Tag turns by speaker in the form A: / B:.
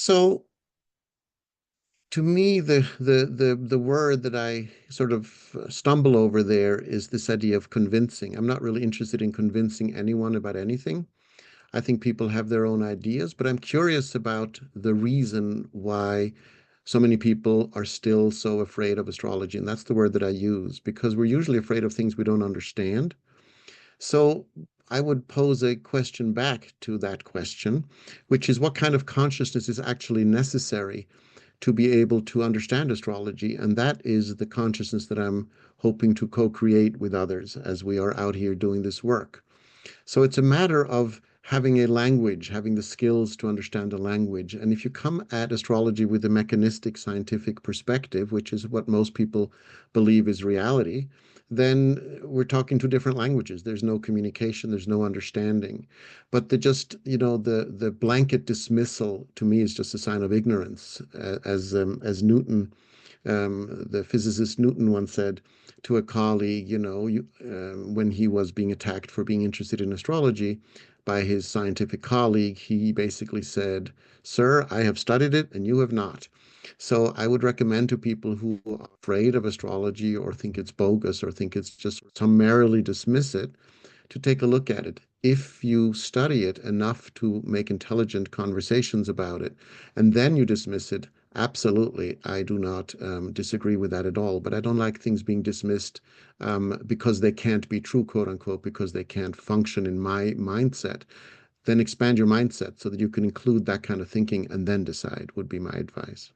A: So to me, the word that I sort of stumble over there is this idea of convincing. I'm not really interested in convincing anyone about anything. I think people have their own ideas, but I'm curious about the reason why so many people are still so afraid of astrology. And that's the word that I use because we're usually afraid of things we don't understand. So I would pose a question back to that question, which is what kind of consciousness is actually necessary to be able to understand astrology. And that is the consciousness that I'm hoping to co-create with others as we are out here doing this work. So it's a matter of having a language, having the skills to understand a language. And if you come at astrology with a mechanistic scientific perspective, which is what most people believe is reality, then we're talking two different languages. There's no communication, there's no understanding. But the blanket dismissal to me is just a sign of ignorance, as Newton, the physicist Newton once said to a colleague, when he was being attacked for being interested in astrology by his scientific colleague, he basically said, "Sir, I have studied it and you have not." So I would recommend to people who are afraid of astrology or think it's bogus or think it's just summarily dismiss it to take a look at it. If you study it enough to make intelligent conversations about it, and then you dismiss it, absolutely, I do not disagree with that at all. But I don't like things being dismissed because they can't be true, quote unquote, because they can't function in my mindset. Then expand your mindset so that you can include that kind of thinking and then decide, would be my advice.